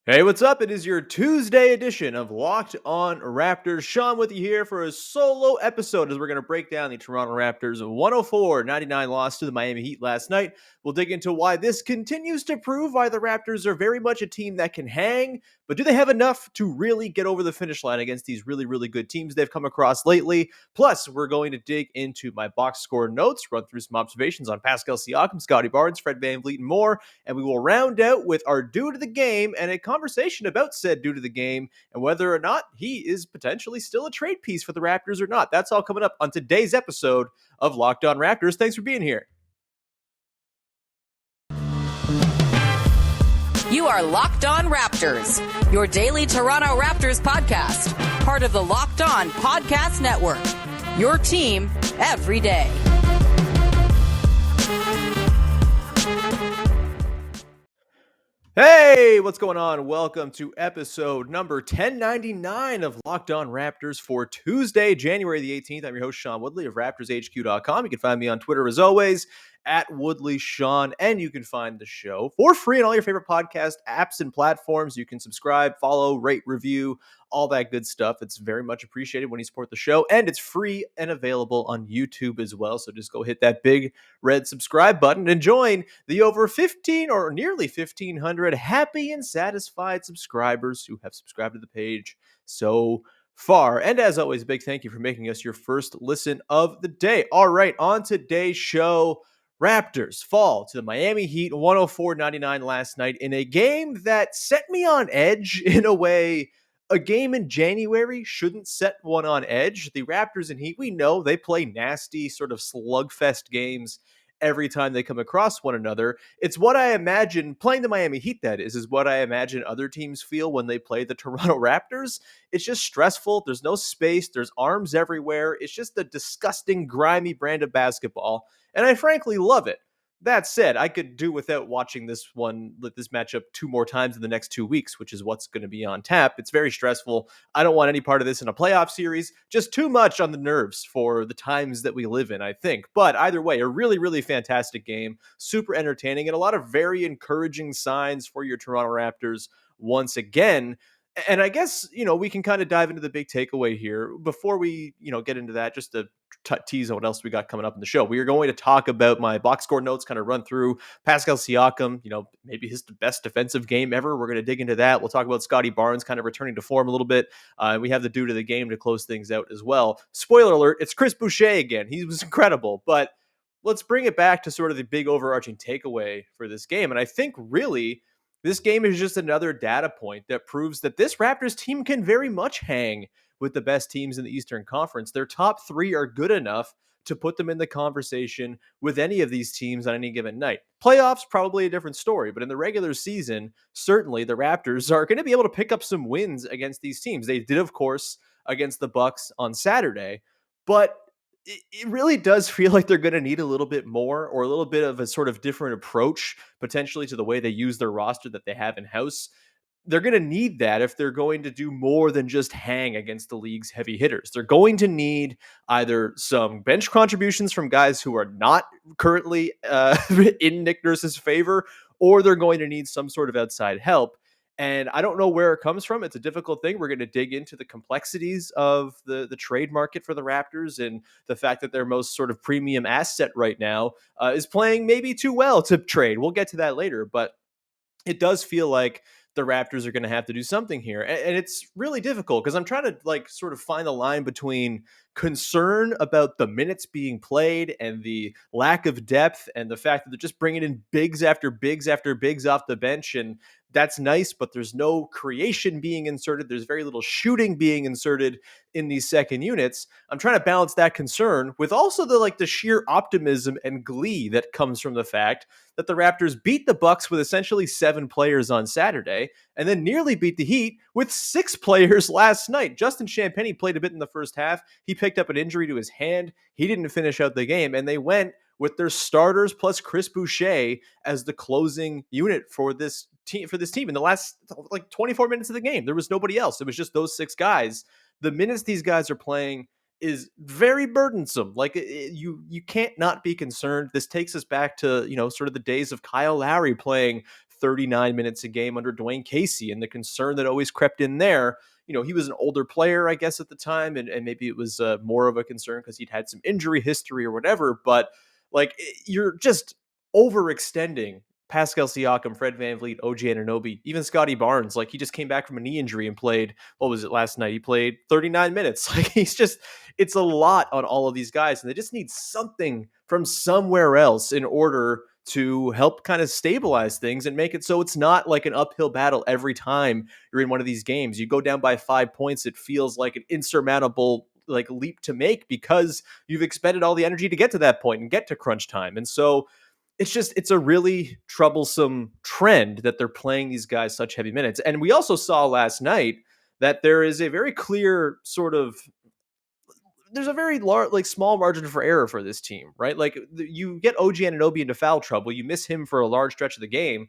Hey, what's up? It is your Tuesday edition of Locked On Raptors. Sean with you here for a solo episode as we're going to break down the Toronto Raptors 104-99 loss to the Miami Heat last night. We'll dig into why this continues to prove why the Raptors are very much a team that can hang, but do they have enough to really get over the finish line against these really, really good teams they've come across lately? Plus, we're going to dig into my box score notes, run through some observations on Pascal Siakam, Scotty Barnes, Fred VanVleet, and more, and we will round out with our due to the game and a conversation about said due to the game and whether or not he is potentially still a trade piece for the Raptors or not. That's all coming up on today's episode of Locked On Raptors. Thanks for being here. You are Locked On Raptors, your daily Toronto Raptors podcast, part of the Locked On Podcast Network, your team every day. Hey, what's going on? Welcome to episode number 1099 of Locked On Raptors for Tuesday, January the 18th. I'm your host, Sean Woodley of RaptorsHQ.com. You can find me on Twitter as always at WoodleySean, and you can find the show for free on all your favorite podcast apps and platforms. You can subscribe, follow, rate, review, all that good stuff. It's very much appreciated when you support the show, and it's free and available on YouTube as well. So just go hit that big red subscribe button and join the over 15 or nearly 1,500 happy and satisfied subscribers who have subscribed to the page so far. And as always, big thank you for making us your first listen of the day. All right, on today's show, Raptors fall to the Miami Heat 104-99 last night in a game that set me on edge in a way a game in January shouldn't set one on edge. The Raptors and Heat, we know they play nasty sort of slugfest games every time they come across one another. It's what I imagine playing the Miami Heat, that is what I imagine other teams feel when they play the Toronto Raptors. It's just stressful. There's no space. There's arms everywhere. It's just a disgusting, grimy brand of basketball. And I frankly love it. That said, I could do without watching this matchup two more times in the next 2 weeks, which is what's going to be on tap. It's very stressful. I don't want any part of this in a playoff series. Just too much on the nerves for the times that we live in, I think. But either way, a really, really fantastic game, super entertaining, and a lot of very encouraging signs for your Toronto Raptors once again. And I guess, we can kind of dive into the big takeaway here. Before we, get into that, just to tease on what else we got coming up in the show. We are going to talk about my box score notes, kind of run through Pascal Siakam, maybe his best defensive game ever. We're going to dig into that. We'll talk about Scotty Barnes kind of returning to form a little bit. We have the due to the game to close things out as well. Spoiler alert, it's Chris Boucher again. He was incredible, but let's bring it back to sort of the big overarching takeaway for this game. And I think really this game is just another data point that proves that this Raptors team can very much hang with the best teams in the Eastern Conference. Their top three are good enough to put them in the conversation with any of these teams on any given night. Playoffs, probably a different story, but in the regular season, certainly the Raptors are going to be able to pick up some wins against these teams. They did, of course, against the Bucks on Saturday, but it really does feel like they're going to need a little bit more or a little bit of a sort of different approach potentially to the way they use their roster that they have in house. They're going to need that if they're going to do more than just hang against the league's heavy hitters. They're going to need either some bench contributions from guys who are not currently in Nick Nurse's favor, or they're going to need some sort of outside help. And I don't know where it comes from. It's a difficult thing. We're going to dig into the complexities of the trade market for the Raptors and the fact that their most sort of premium asset right now is playing maybe too well to trade. We'll get to that later, but it does feel like the Raptors are going to have to do something here. And it's really difficult because I'm trying to sort of find the line between concern about the minutes being played and the lack of depth and the fact that they're just bringing in bigs after bigs after bigs off the bench. And that's nice, but there's no creation being inserted. There's very little shooting being inserted in these second units. I'm trying to balance that concern with also the sheer optimism and glee that comes from the fact that the Raptors beat the Bucks with essentially 7 players on Saturday and then nearly beat the Heat with 6 players last night. Justin Champagnie played a bit in the first half. He picked up an injury to his hand. He didn't finish out the game, and they went with their starters plus Chris Boucher as the closing unit for this team in the last 24 minutes of the game. There was nobody else. It was just those 6 guys. The minutes these guys are playing is very burdensome. You can't not be concerned. This takes us back to, sort of the days of Kyle Lowry playing 39 minutes a game under Dwayne Casey, and the concern that always crept in there. He was an older player, I guess, at the time, and maybe it was more of a concern because he'd had some injury history or whatever. But you're just overextending Pascal Siakam, Fred VanVleet, OG Anunoby, even Scotty Barnes. Like, he just came back from a knee injury and played, what was it, last night? He played 39 minutes. Like, it's a lot on all of these guys, and they just need something from somewhere else in order to help kind of stabilize things and make it so it's not like an uphill battle every time you're in one of these games. You go down by 5 points, it feels like an insurmountable leap to make because you've expended all the energy to get to that point and get to crunch time. And so it's a really troublesome trend that they're playing these guys such heavy minutes. And we also saw last night that there is a very clear there's a very large, small margin for error for this team, right? You get OG Anunoby into foul trouble, you miss him for a large stretch of the game,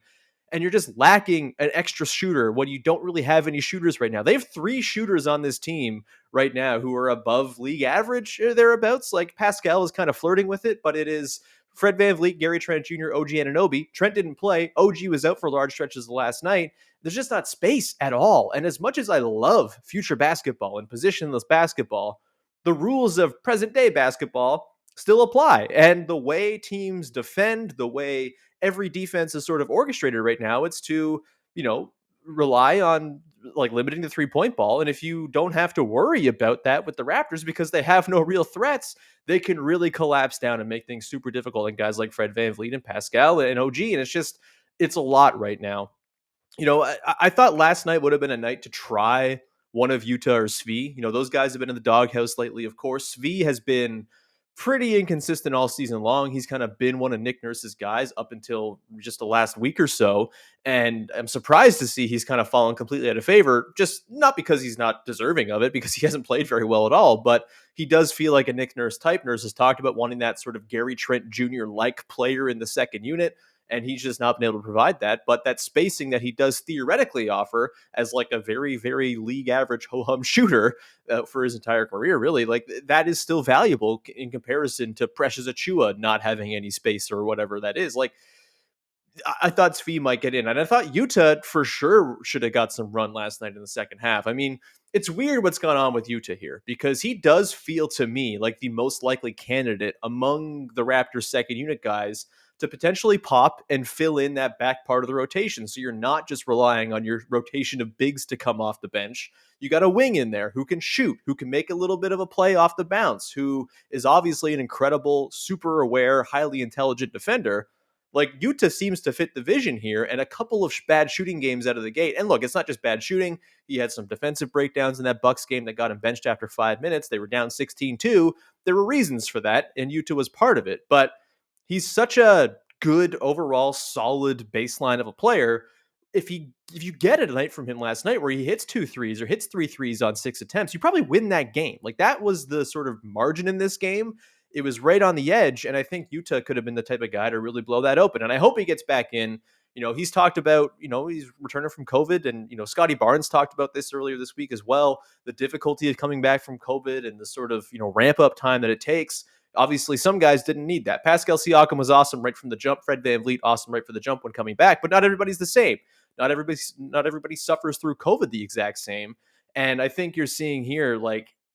and you're just lacking an extra shooter when you don't really have any shooters right now. They have 3 shooters on this team right now who are above league average or thereabouts. Like, Pascal is kind of flirting with it, but it is Fred VanVleet, Gary Trent Jr., OG Anunoby. Trent didn't play. OG was out for large stretches the last night. There's just not space at all. And as much as I love future basketball and positionless basketball, the rules of present day basketball still apply. And the way teams defend, the way every defense is sort of orchestrated right now, it's to, rely on limiting the 3-point ball. And if you don't have to worry about that with the Raptors because they have no real threats, they can really collapse down and make things super difficult. And guys like Fred VanVleet and Pascal and OG, and it's a lot right now. I thought last night would have been a night to try one of Yuta or Svi. Those guys have been in the doghouse lately, of course. Svi has been pretty inconsistent all season long. He's kind of been one of Nick Nurse's guys up until just the last week or so. And I'm surprised to see he's kind of fallen completely out of favor, just not because he's not deserving of it, because he hasn't played very well at all, but he does feel like a Nick Nurse type. Nurse has talked about wanting that sort of Gary Trent Jr.-like player in the second unit, and he's just not been able to provide that. But that spacing that he does theoretically offer as a very, very league average ho-hum shooter for his entire career, really, that is still valuable in comparison to Precious Achiuwa not having any space or whatever that is. I thought Svi might get in, and I thought Yuta for sure should have got some run last night in the second half. I mean, it's weird what's gone on with Yuta here, because he does feel to me like the most likely candidate among the Raptors second unit guys to potentially pop and fill in that back part of the rotation. So you're not just relying on your rotation of bigs to come off the bench. You got a wing in there who can shoot, who can make a little bit of a play off the bounce, who is obviously an incredible, super aware, highly intelligent defender. Yuta seems to fit the vision here, and a couple of bad shooting games out of the gate. And look, it's not just bad shooting. He had some defensive breakdowns in that Bucks game that got him benched after 5 minutes. They were down 16-2. There were reasons for that, and Yuta was part of it. But he's such a good overall solid baseline of a player. If you get a night from him last night where he hits 2 threes or hits 3 threes on 6 attempts, you probably win that game. That was the sort of margin in this game. It was right on the edge, and I think Yuta could have been the type of guy to really blow that open. And I hope he gets back in. He's talked about, he's returning from COVID, and, Scotty Barnes talked about this earlier this week as well, the difficulty of coming back from COVID and the sort of, ramp up time that it takes. Obviously, some guys didn't need that. Pascal Siakam was awesome right from the jump. Fred VanVleet, awesome right from the jump when coming back, but not everybody's the same. Not everybody suffers through COVID the exact same. And I think you're seeing here,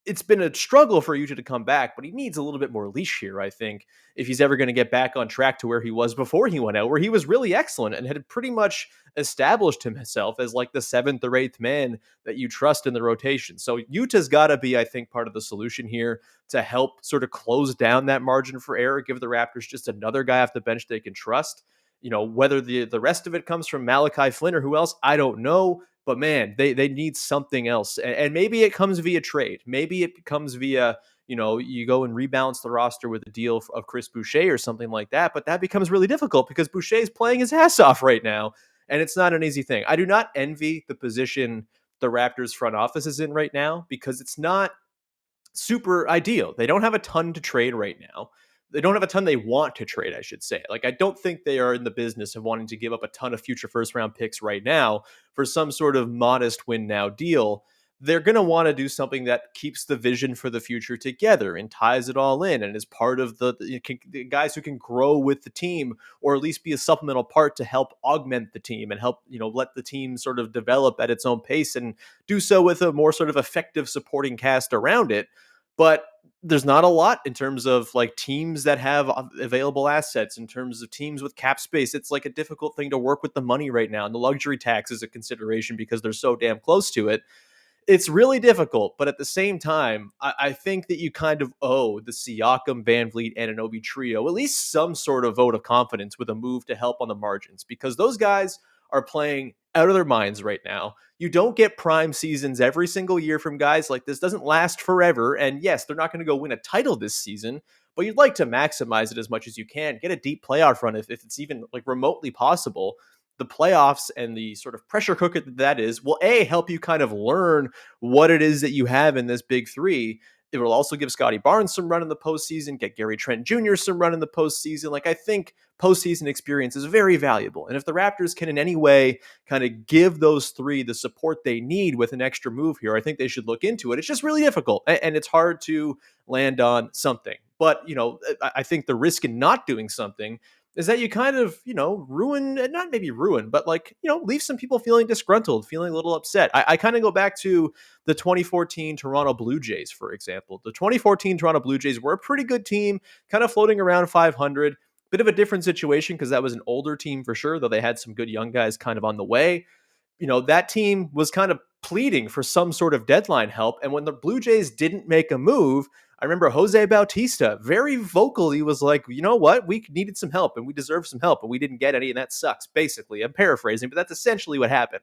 it's been a struggle for Yuta to come back, but he needs a little bit more leash here, I think, if he's ever going to get back on track to where he was before he went out, where he was really excellent and had pretty much established himself as the 7th or 8th man that you trust in the rotation. So Yuta's got to be, I think, part of the solution here to help sort of close down that margin for error, give the Raptors just another guy off the bench they can trust. Whether the rest of it comes from Malachi Flynn or who else, I don't know. But man, they need something else. And maybe it comes via trade. Maybe it comes via, you go and rebalance the roster with a deal of Chris Boucher or something like that. But that becomes really difficult because Boucher is playing his ass off right now. And it's not an easy thing. I do not envy the position the Raptors front office is in right now because it's not super ideal. They don't have a ton to trade right now. They don't have a ton they want to trade, I should say. I don't think they are in the business of wanting to give up a ton of future first round picks right now for some sort of modest win now deal. they're going to want to do something that keeps the vision for the future together and ties it all in and is part of the guys who can grow with the team, or at least be a supplemental part to help augment the team and help, let the team sort of develop at its own pace and do so with a more sort of effective supporting cast around it. But there's not a lot in terms of like teams that have available assets, in terms of teams with cap space. It's like a difficult thing to work with the money right now. And the luxury tax is a consideration because they're so damn close to it. It's really difficult, but at the same time, I think that you kind of owe the Siakam, Van Vliet, Anunoby trio at least some sort of vote of confidence with a move to help on the margins, because those guys are playing out of their minds right now. You don't get prime seasons every single year from guys like this. Doesn't last forever. And yes, they're not going to go win a title this season, but you'd like to maximize it as much as you can. Get a deep playoff run if it's even like remotely possible. The playoffs and the sort of pressure cooker that is will help you kind of learn what it is that you have in this big three. It will also give Scotty Barnes some run in the postseason, get Gary Trent Jr. some run in the postseason. Like, I think postseason experience is very valuable. And if the Raptors can in any way kind of give those three the support they need with an extra move here, I think they should look into it. It's just really difficult, and it's hard to land on something. But, I think the risk in not doing something is that you kind of, ruin, not maybe ruin, but like, leave some people feeling disgruntled, feeling a little upset. I kind of go back to the 2014 Toronto Blue Jays, for example. The 2014 Toronto Blue Jays were a pretty good team, kind of floating around 500. Bit of a different situation because that was an older team for sure, though they had some good young guys kind of on the way. That team was kind of pleading for some sort of deadline help. And when the Blue Jays didn't make a move, I remember Jose Bautista very vocally was like, you know what? We needed some help and we deserve some help and we didn't get any, and that sucks, basically. I'm paraphrasing, but that's essentially what happened.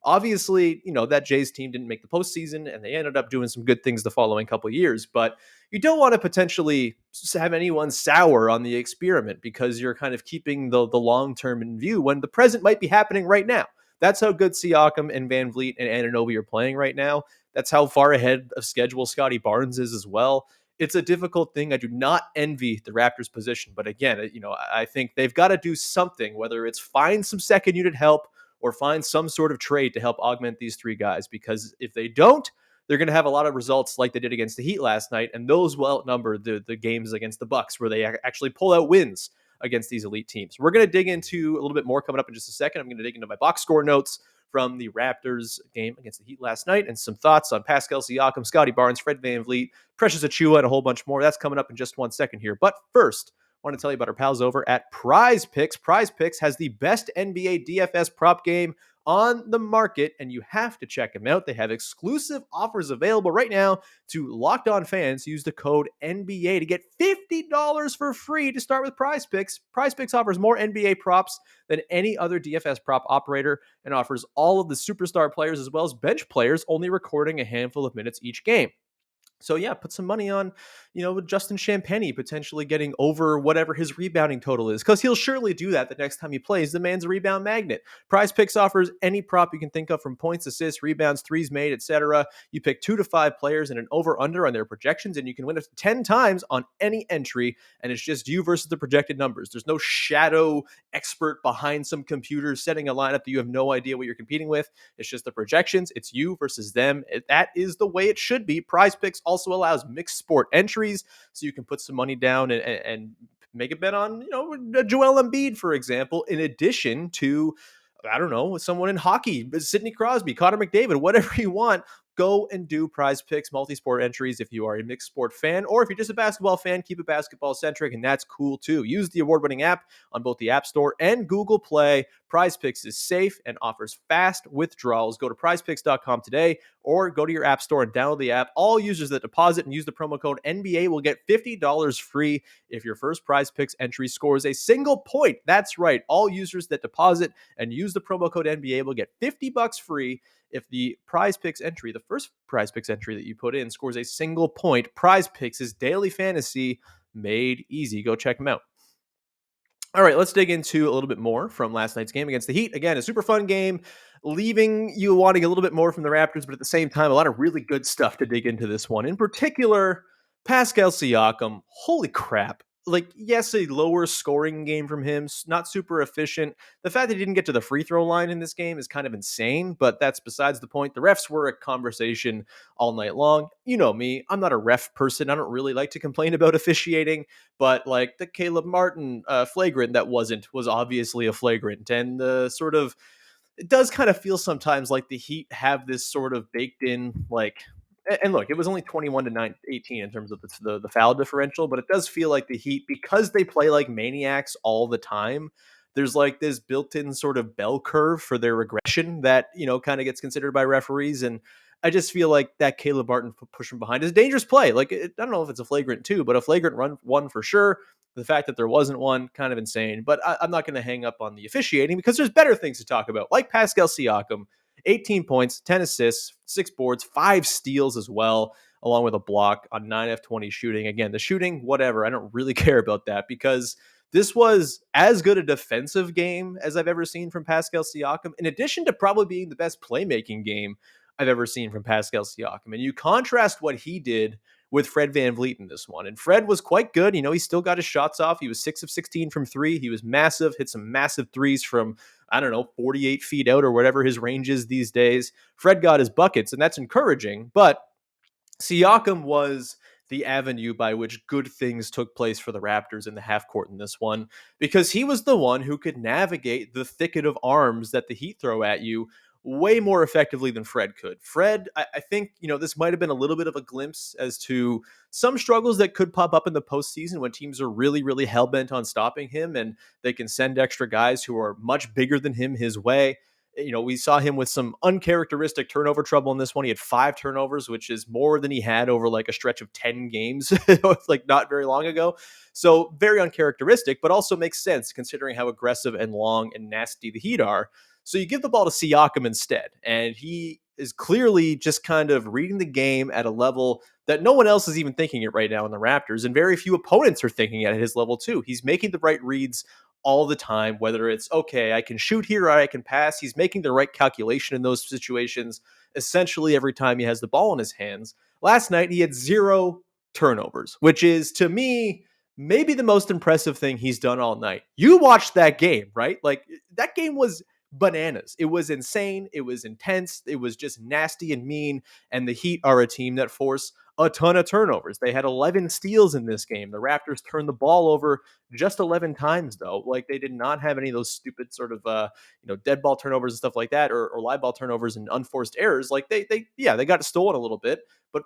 Obviously, that Jays team didn't make the postseason and they ended up doing some good things the following couple of years, but you don't want to potentially have anyone sour on the experiment because you're kind of keeping the long term in view when the present might be happening right now. That's how good Siakam and Van Vliet and Anunoby are playing right now. That's how far ahead of schedule Scotty Barnes is as well. It's a difficult thing. I do not envy the Raptors' position, but again, I think they've got to do something, whether it's find some second unit help or find some sort of trade to help augment these three guys, because if they don't, they're going to have a lot of results like they did against the Heat last night, and those will outnumber the games against the Bucks where they actually pull out wins against these elite teams. We're going to dig into a little bit more coming up in just a second. I'm going to dig into my box score notes from the Raptors game against the Heat last night and some thoughts on Pascal Siakam, Scotty Barnes, Fred Van Vliet, Precious Achiuwa, and a whole bunch more. That's coming up in just 1 second here. But first, I want to tell you about our pals over at Prize Picks. Prize Picks has the best NBA DFS prop game on the market, and you have to check them out. They have exclusive offers available right now to Locked On fans. Use the code NBA to get $50 for free to start with Prize Picks. Prize Picks offers more NBA props than any other DFS prop operator and offers all of the superstar players as well as bench players, only recording a handful of minutes each game. So yeah, put some money on, Justin Champagnie potentially getting over whatever his rebounding total is, because he'll surely do that the next time he plays. The man's a rebound magnet. Prize Picks offers any prop you can think of, from points, assists, rebounds, threes made, etc. You pick 2 to 5 players and an over/under on their projections, and you can win it 10 times on any entry. And it's just you versus the projected numbers. There's no shadow expert behind some computer setting a lineup that you have no idea what you're competing with. It's just the projections. It's you versus them. That is the way it should be. Prize Picks also allows mixed sport entries, so you can put some money down and make a bet on, Joel Embiid, for example, in addition to, I don't know, someone in hockey, Sidney Crosby, Connor McDavid, whatever you want. Go and do Prize Picks multi-sport entries if you are a mixed sport fan, or if you're just a basketball fan, keep it basketball centric, and that's cool too. Use the award-winning app on both the App Store and Google Play. Prize Picks is safe and offers fast withdrawals. Go to prizepicks.com today or go to your App Store and download the app. All users that deposit and use the promo code NBA will get $50 free if your first Prize Picks entry scores a single point. That's right. All users that deposit and use the promo code NBA will get $50 free if the Prize Picks entry, the first Prize Picks entry that you put in, scores a single point. Prize Picks is daily fantasy made easy. Go check them out. All right, let's dig into a little bit more from last night's game against the Heat. Again, a super fun game, leaving you wanting a little bit more from the Raptors, but at the same time, a lot of really good stuff to dig into this one. In particular, Pascal Siakam. Holy crap. like, yes, a lower scoring game from him, not super efficient. The fact that he didn't get to the free throw line in this game is kind of insane, but that's besides the point. The refs were a conversation all night long. You know me, I'm not a ref person. I don't really like to complain about officiating, but like the Caleb Martin flagrant that was obviously a flagrant, and the sort of it does kind of feel sometimes like the Heat have this sort of baked in, like, and look, it was only 21 to 18 in terms of the foul differential, but it does feel like the Heat, because they play like maniacs all the time, there's like this built-in sort of bell curve for their regression that, kind of gets considered by referees. And I just feel like that Caleb Martin push from behind is a dangerous play. Like, I don't know if it's a flagrant two, but a flagrant run one for sure. The fact that there wasn't one, kind of insane. But I'm not going to hang up on the officiating because there's better things to talk about, like Pascal Siakam, 18 points, 10 assists, 6 boards, 5 steals as well, along with a block on 9 of 20 shooting. Again, the shooting, whatever. I don't really care about that because this was as good a defensive game as I've ever seen from Pascal Siakam, in addition to probably being the best playmaking game I've ever seen from Pascal Siakam. And you contrast what he did with Fred VanVleet in this one. And Fred was quite good. He still got his shots off. He was 6 of 16 from 3. He was massive, hit some massive threes from, I don't know, 48 feet out or whatever his range is these days. Fred got his buckets, and that's encouraging. But Siakam was the avenue by which good things took place for the Raptors in the half court in this one, because he was the one who could navigate the thicket of arms that the Heat throw at you way more effectively than Fred could. Fred, I think, this might have been a little bit of a glimpse as to some struggles that could pop up in the postseason when teams are really, really hell-bent on stopping him and they can send extra guys who are much bigger than him his way. We saw him with some uncharacteristic turnover trouble in this one. He had 5 turnovers, which is more than he had over like a stretch of 10 games, like not very long ago. So very uncharacteristic, but also makes sense considering how aggressive and long and nasty the Heat are. So you give the ball to Siakam instead, and he is clearly just kind of reading the game at a level that no one else is even thinking it right now in the Raptors, and very few opponents are thinking at his level too. He's making the right reads all the time, whether it's, okay, I can shoot here or I can pass. He's making the right calculation in those situations essentially every time he has the ball in his hands. Last night, he had 0 turnovers, which is, to me, maybe the most impressive thing he's done all night. You watched that game, right? Like, that game was bananas. It was insane. It was intense. It was just nasty and mean. And the Heat are a team that force a ton of turnovers. They had 11 steals in this game. The Raptors turned the ball over just 11 times, though. Like, they did not have any of those stupid sort of, dead ball turnovers and stuff like that, or live ball turnovers and unforced errors. Like, they got stolen a little bit, but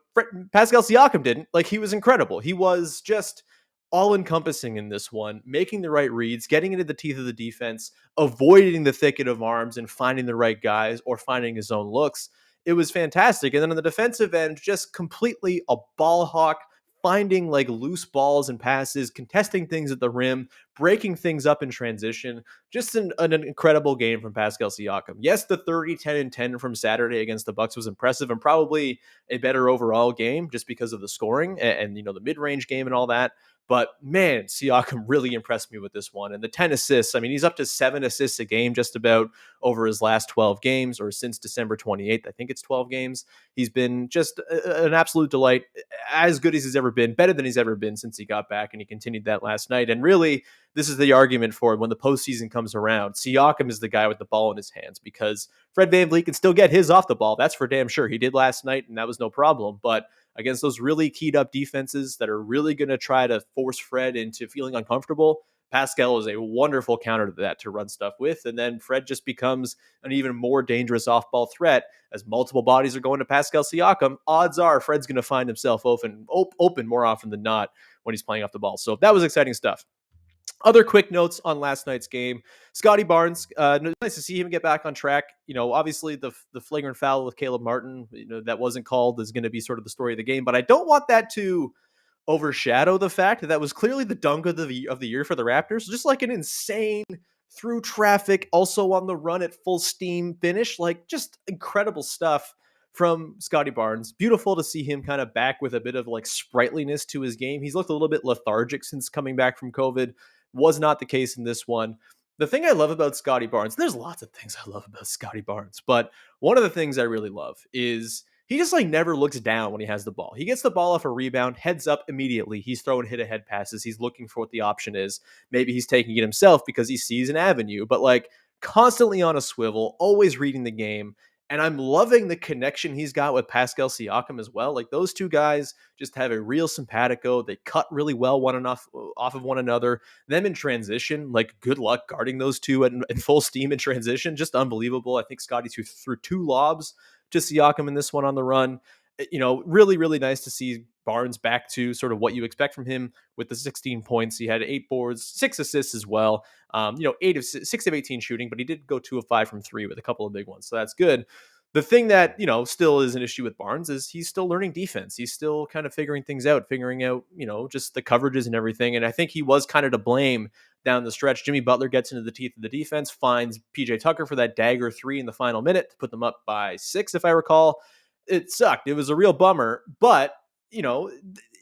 Pascal Siakam didn't. Like, he was incredible. He was just all encompassing in this one, making the right reads, getting into the teeth of the defense, avoiding the thicket of arms and finding the right guys or finding his own looks. It was fantastic. And then on the defensive end, just completely a ball hawk, finding like loose balls and passes, contesting things at the rim, breaking things up in transition. Just an incredible game from Pascal Siakam. Yes, the 30, 10, and 10 from Saturday against the Bucks was impressive and probably a better overall game just because of the scoring and the mid-range game and all that. But man, Siakam really impressed me with this one. And the 10 assists, I mean, he's up to 7 assists a game just about over his last 12 games, or since December 28th. I think it's 12 games. He's been just an absolute delight, as good as he's ever been, better than he's ever been since he got back. And he continued that last night. And really, this is the argument for it when the postseason comes around. Siakam is the guy with the ball in his hands because Fred VanVleet can still get his off the ball. That's for damn sure. He did last night, and that was no problem. But against those really keyed up defenses that are really going to try to force Fred into feeling uncomfortable, Pascal is a wonderful counter to that to run stuff with. And then Fred just becomes an even more dangerous off-ball threat as multiple bodies are going to Pascal Siakam. Odds are Fred's going to find himself open more often than not when he's playing off the ball. So that was exciting stuff. Other quick notes on last night's game. Scottie Barnes, nice to see him get back on track. Obviously the flagrant foul with Caleb Martin, that wasn't called, is going to be sort of the story of the game. But I don't want that to overshadow the fact that was clearly the dunk of the year for the Raptors. Just like an insane through traffic, also on the run at full steam finish. Like, just incredible stuff from Scottie Barnes. Beautiful to see him kind of back with a bit of like sprightliness to his game. He's looked a little bit lethargic since coming back from COVID. Was not the case in this one. The thing I love about Scottie Barnes, there's lots of things I love about Scottie Barnes, but one of the things I really love is he just like never looks down when he has the ball. He gets the ball off a rebound, heads up immediately. He's throwing hit ahead passes. He's looking for what the option is. Maybe he's taking it himself because he sees an avenue, but like constantly on a swivel, always reading the game. And I'm loving the connection he's got with Pascal Siakam as well. Like those two guys just have a real simpatico. They cut really well off of one another. Them in transition, like good luck guarding those two at full steam in transition. Just unbelievable. I think Scotty threw two lobs to Siakam in this one on the run. Really, really nice to see Barnes back to sort of what you expect from him with the 16 points. He had 8 boards, 6 assists as well. 6 of 18 shooting, but he did go 2 of 5 from 3 with a couple of big ones. So that's good. The thing that, still is an issue with Barnes is he's still learning defense. He's still kind of figuring things out, just the coverages and everything. And I think he was kind of to blame down the stretch. Jimmy Butler gets into the teeth of the defense, finds PJ Tucker for that dagger 3 in the final minute to put them up by 6, if I recall. It sucked. It was a real bummer. But,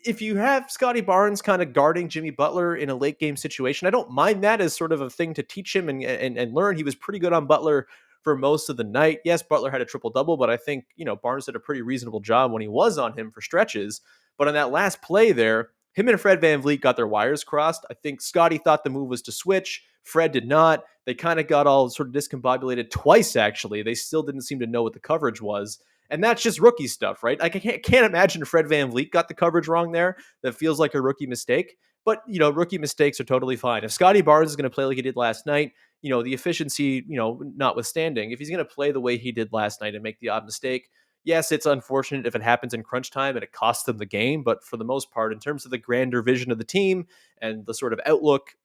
if you have Scotty Barnes kind of guarding Jimmy Butler in a late game situation, I don't mind that as sort of a thing to teach him and learn. He was pretty good on Butler for most of the night. Yes, Butler had a triple-double, but I think, Barnes did a pretty reasonable job when he was on him for stretches. But on that last play there, him and Fred VanVleet got their wires crossed. I think Scotty thought the move was to switch. Fred did not. They kind of got all sort of discombobulated twice, actually. They still didn't seem to know what the coverage was. And that's just rookie stuff, right? Like, I can't imagine Fred VanVleet got the coverage wrong there. That feels like a rookie mistake. But, rookie mistakes are totally fine. If Scotty Barnes is going to play like he did last night, the efficiency, notwithstanding, if he's going to play the way he did last night and make the odd mistake, yes, it's unfortunate if it happens in crunch time and it costs them the game. But for the most part, in terms of the grander vision of the team and the sort of outlook,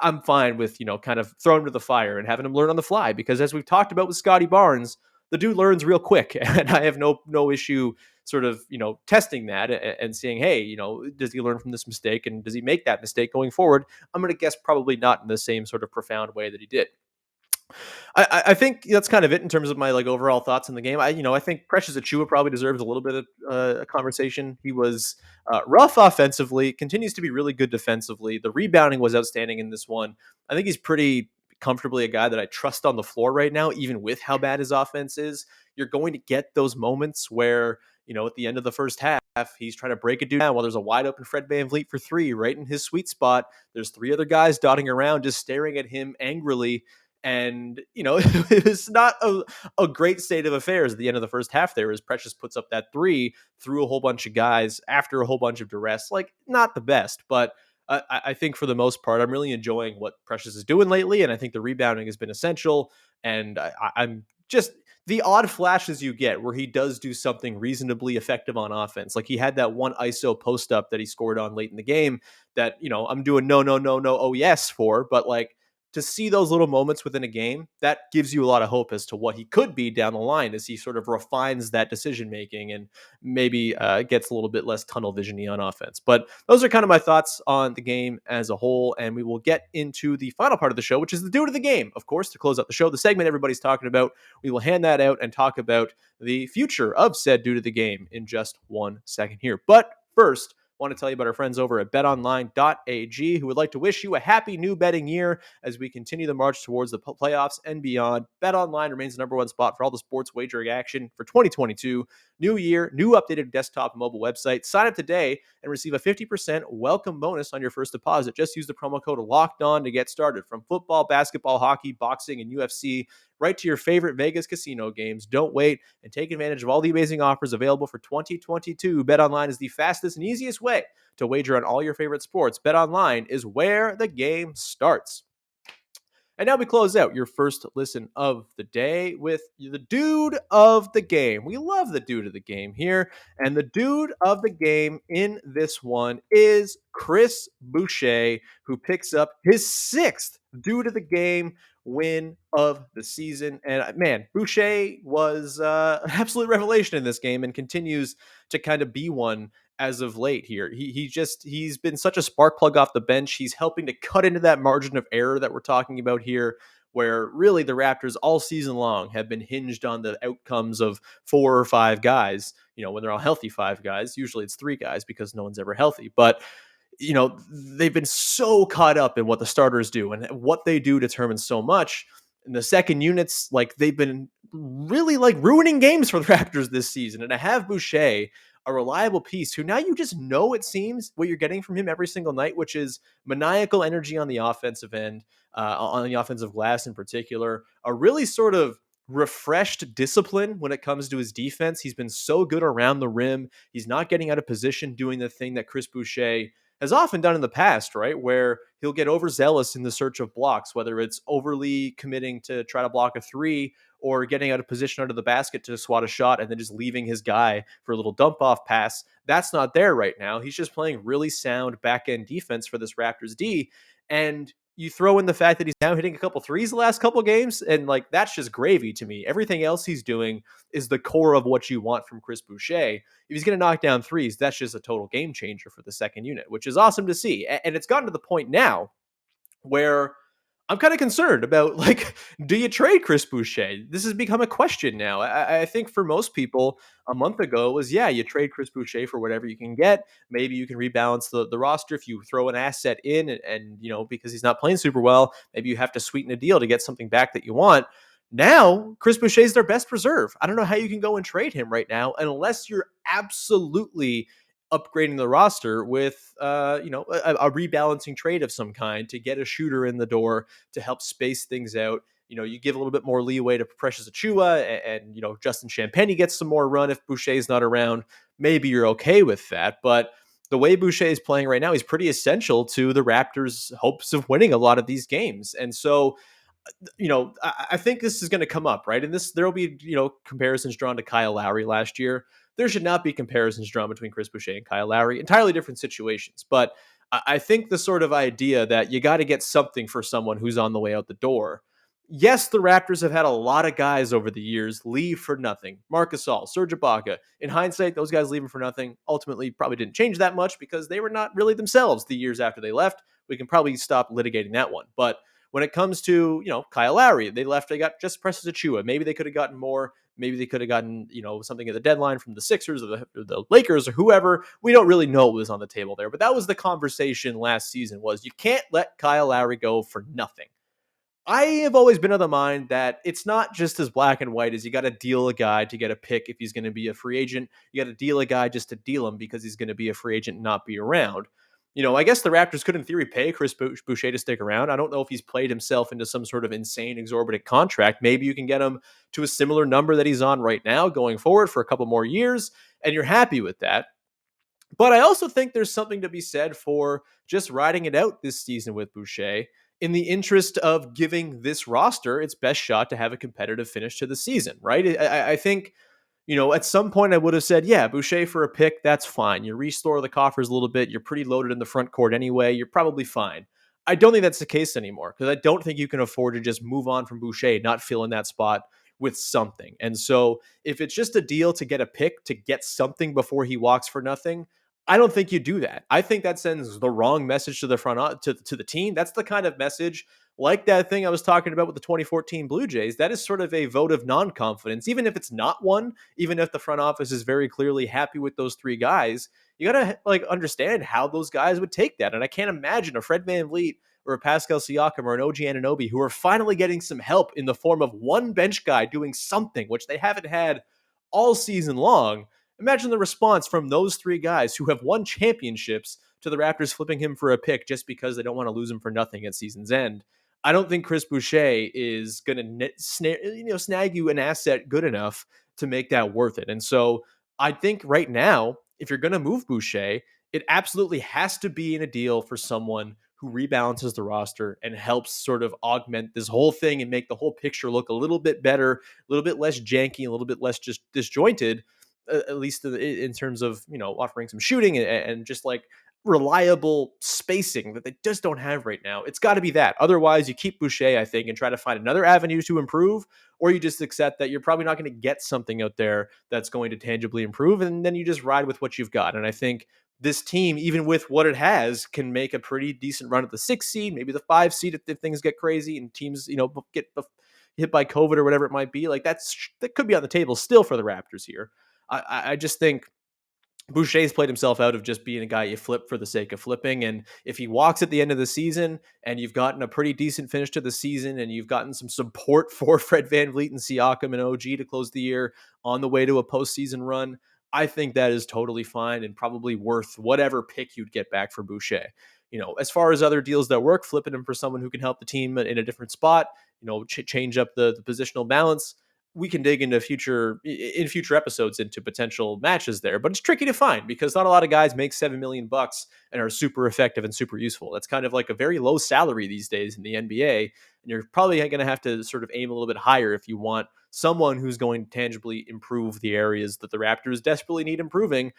I'm fine with, kind of throwing him to the fire and having him learn on the fly. Because as we've talked about with Scotty Barnes, the dude learns real quick. And I have no issue sort of, testing that and seeing, hey, does he learn from this mistake and does he make that mistake going forward? I'm going to guess probably not in the same sort of profound way that he did. I think that's kind of it in terms of my like overall thoughts on the game. I think Precious Achiuwa probably deserves a little bit of a conversation. He was rough offensively, continues to be really good defensively. The rebounding was outstanding in this one. I think he's pretty comfortably a guy that I trust on the floor right now, even with how bad his offense is. You're going to get those moments where, at the end of the first half, he's trying to break a dude down while there's a wide open Fred VanVleet for 3 right in his sweet spot. There's 3 other guys dotting around, just staring at him angrily. And, it was not a great state of affairs at the end of the first half there as Precious puts up that 3 through a whole bunch of guys after a whole bunch of duress. Like, not the best, but I think for the most part, I'm really enjoying what Precious is doing lately. And I think the rebounding has been essential. And I'm just the odd flashes you get where he does do something reasonably effective on offense. Like he had that one ISO post up that he scored on late in the game that, I'm doing no, oh yes for, but like, to see those little moments within a game, that gives you a lot of hope as to what he could be down the line as he sort of refines that decision making and maybe gets a little bit less tunnel vision-y on offense. But those are kind of my thoughts on the game as a whole, and we will get into the final part of the show, which is the dude of the game, of course, to close out the show. The segment everybody's talking about, we will hand that out and talk about the future of said dude of the game in just 1 second here. But first, want to tell you about our friends over at betonline.ag who would like to wish you a happy new betting year as we continue the march towards the playoffs and beyond. BetOnline remains the number one spot for all the sports wagering action for 2022. New year, new updated desktop and mobile website. Sign up today and receive a 50% welcome bonus on your first deposit. Just use the promo code LOCKEDON to get started. From football, basketball, hockey, boxing, and UFC, right to your favorite Vegas casino games. Don't wait and take advantage of all the amazing offers available for 2022. BetOnline is the fastest and easiest way to wager on all your favorite sports. BetOnline is where the game starts. And now we close out your first listen of the day with the dude of the game. We love the dude of the game here. And the dude of the game in this one is Chris Boucher, who picks up his 6th dude of the game win of the season. And man, Boucher was an absolute revelation in this game and continues to kind of be one as of late here. He's been such a spark plug off the bench. He's helping to cut into that margin of error that we're talking about here, where really the Raptors all season long have been hinged on the outcomes of 4 or 5 guys. When they're all healthy 5 guys, usually it's 3 guys because no one's ever healthy. But they've been so caught up in what the starters do, and what they do determines so much And the second units, like they've been really like ruining games for the Raptors this season. And to have Boucher, a reliable piece who now you just know it seems what you're getting from him every single night, which is maniacal energy on the offensive end, on the offensive glass in particular, a really sort of refreshed discipline when it comes to his defense. He's been so good around the rim. He's not getting out of position doing the thing that Chris Boucher has often done in the past, right? Where he'll get overzealous in the search of blocks, whether it's overly committing to try to block a three or getting out of position under the basket to swat a shot and then just leaving his guy for a little dump off pass. That's not there right now. He's just playing really sound back end defense for this Raptors D. And you throw in the fact that he's now hitting a couple threes the last couple games, and like that's just gravy to me. Everything else he's doing is the core of what you want from Chris Boucher. If he's going to knock down threes, that's just a total game changer for the second unit, which is awesome to see. And it's gotten to the point now where I'm kind of concerned about like, do you trade Chris Boucher? This has become a question now. I think for most people, a month ago was yeah, you trade Chris Boucher for whatever you can get. Maybe you can rebalance the roster if you throw an asset in, and you know because he's not playing super well, maybe you have to sweeten a deal to get something back that you want. Now, Chris Boucher is their best preserve. I don't know how you can go and trade him right now unless you're absolutely upgrading the roster with a rebalancing trade of some kind to get a shooter in the door to help space things out. You know, you give a little bit more leeway to Precious Achua, and you know Justin Champagnie gets some more run if Boucher's not around. Maybe you're okay with that, but the way Boucher is playing right now, he's pretty essential to the Raptors' hopes of winning a lot of these games. And so I think this is going to come up, right? And there'll be, comparisons drawn to Kyle Lowry last year. There should not be comparisons drawn between Chris Boucher and Kyle Lowry. Entirely different situations. But I think the sort of idea that you got to get something for someone who's on the way out the door. Yes, the Raptors have had a lot of guys over the years leave for nothing. Marc Gasol, Serge Ibaka. In hindsight, those guys leaving for nothing ultimately probably didn't change that much because they were not really themselves the years after they left. We can probably stop litigating that one. But when it comes to, Kyle Lowry, they got just Precious Achua. Maybe they could have gotten more. Maybe they could have gotten, something at the deadline from the Sixers or the Lakers or whoever. We don't really know what was on the table there. But that was the conversation last season was you can't let Kyle Lowry go for nothing. I have always been of the mind that it's not just as black and white as you got to deal a guy to get a pick if he's going to be a free agent. You got to deal a guy just to deal him because he's going to be a free agent and not be around. I guess the Raptors could, in theory, pay Chris Boucher to stick around. I don't know if he's played himself into some sort of insane, exorbitant contract. Maybe you can get him to a similar number that he's on right now going forward for a couple more years, and you're happy with that. But I also think there's something to be said for just riding it out this season with Boucher in the interest of giving this roster its best shot to have a competitive finish to the season, right? I think at some point I would have said, yeah, Boucher for a pick, that's fine. You restore the coffers a little bit. You're pretty loaded in the front court anyway. You're probably fine. I don't think that's the case anymore because I don't think you can afford to just move on from Boucher, not fill in that spot with something. And so if it's just a deal to get a pick, to get something before he walks for nothing, I don't think you do that. I think that sends the wrong message to the front to the team. That's the kind of message like that thing I was talking about with the 2014 Blue Jays. That is sort of a vote of non-confidence, even if it's not one, even if the front office is very clearly happy with those three guys. You got to understand how those guys would take that. And I can't imagine a Fred VanVleet or a Pascal Siakam or an OG Anunoby who are finally getting some help in the form of one bench guy doing something, which they haven't had all season long. Imagine the response from those three guys who have won championships to the Raptors flipping him for a pick just because they don't want to lose him for nothing at season's end. I don't think Chris Boucher is going to snag you an asset good enough to make that worth it. And so I think right now, if you're going to move Boucher, it absolutely has to be in a deal for someone who rebalances the roster and helps sort of augment this whole thing and make the whole picture look a little bit better, a little bit less janky, a little bit less just disjointed, at least in terms of, offering some shooting and just like reliable spacing that they just don't have right now. It's got to be that. Otherwise, you keep Boucher, I think, and try to find another avenue to improve, or you just accept that you're probably not going to get something out there that's going to tangibly improve, and then you just ride with what you've got. And I think this team, even with what it has, can make a pretty decent run at the 6 seed, maybe the 5 seed if things get crazy and teams, get hit by COVID or whatever it might be. Like that could be on the table still for the Raptors here. I just think Boucher's played himself out of just being a guy you flip for the sake of flipping. And if he walks at the end of the season and you've gotten a pretty decent finish to the season and you've gotten some support for Fred VanVleet and Siakam and OG to close the year on the way to a postseason run, I think that is totally fine and probably worth whatever pick you'd get back for Boucher. As far as other deals that work, flipping him for someone who can help the team in a different spot, change up the positional balance, we can dig into future episodes into potential matches there, but it's tricky to find because not a lot of guys make $7 million and are super effective and super useful. That's kind of like a very low salary these days in the NBA, and you're probably going to have to sort of aim a little bit higher if you want someone who's going to tangibly improve the areas that the Raptors desperately need improving.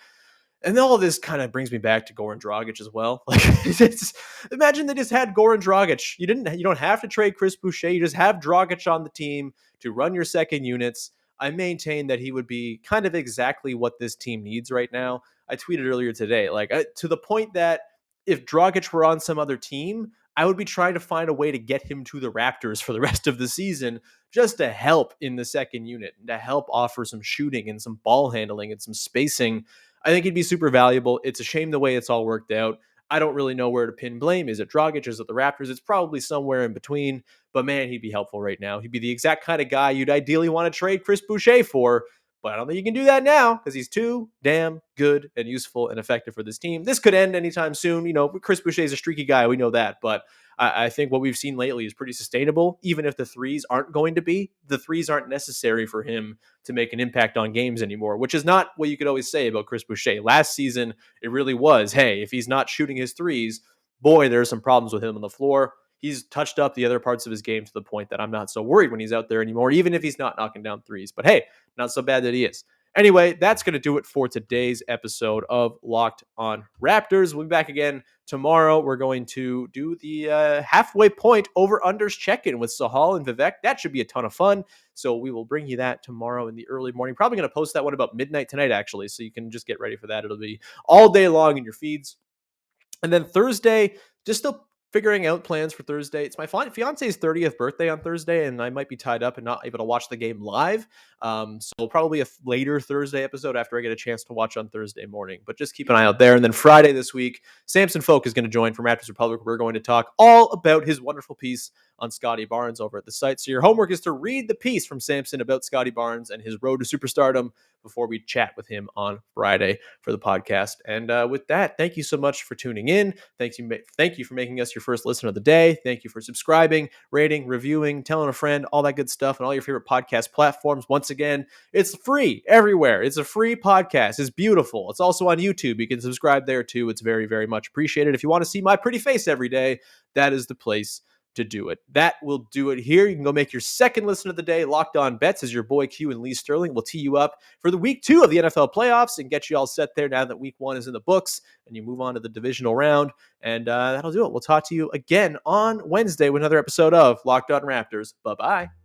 And all of this kind of brings me back to Goran Dragic as well. Like, imagine they just had Goran Dragic. You don't have to trade Chris Boucher. You just have Dragic on the team to run your second units. I maintain that he would be kind of exactly what this team needs right now. I tweeted earlier today, to the point that if Dragic were on some other team, I would be trying to find a way to get him to the Raptors for the rest of the season just to help in the second unit and to help offer some shooting and some ball handling and some spacing. I think he'd be super valuable. It's a shame the way it's all worked out. I don't really know where to pin blame. Is it Dragic? Is it the Raptors? It's probably somewhere in between. But man, he'd be helpful right now. He'd be the exact kind of guy you'd ideally want to trade Chris Boucher for. But I don't think you can do that now because he's too damn good and useful and effective for this team. This could end anytime soon. Chris Boucher is a streaky guy. We know that. But I think what we've seen lately is pretty sustainable. Even if the threes aren't going to be, the threes aren't necessary for him to make an impact on games anymore, which is not what you could always say about Chris Boucher. Last season, it really was, hey, if he's not shooting his threes, boy, there's some problems with him on the floor. He's touched up the other parts of his game to the point that I'm not so worried when he's out there anymore, even if he's not knocking down threes. But hey, not so bad that he is. Anyway, that's going to do it for today's episode of Locked on Raptors. We'll be back again tomorrow. We're going to do the halfway point over-unders check-in with Sahal and Vivek. That should be a ton of fun. So we will bring you that tomorrow in the early morning. Probably going to post that one about midnight tonight, actually, so you can just get ready for that. It'll be all day long in your feeds. And then Thursday, just still figuring out plans for Thursday. It's my fiance's 30th birthday on Thursday, and I might be tied up and not able to watch the game live. So probably a later Thursday episode after I get a chance to watch on Thursday morning. But just keep an eye out there. And then Friday this week, Samson Folk is going to join from Raptors Republic. We're going to talk all about his wonderful piece on Scottie Barnes over at the site. So your homework is to read the piece from Samson about Scottie Barnes and his road to superstardom before we chat with him on Friday for the podcast. And with that, thank you so much for tuning in. Thank you for making us your first listener of the day. Thank you for subscribing, rating, reviewing, telling a friend, all that good stuff, and all your favorite podcast platforms. Once again, it's free everywhere. It's a free podcast. It's beautiful. It's also on YouTube. You can subscribe there too. It's very, very much appreciated. If you want to see my pretty face every day, that is the place to do it. That will do it here. You can go make your second listen of the day. Locked On Bets as your boy Q and Lee Sterling will tee you up for the week 2 of the NFL playoffs and get you all set there now that week 1 is in the books and you move on to the divisional round. And that'll do it. We'll talk to you again on Wednesday with another episode of Locked On Raptors. Bye-bye.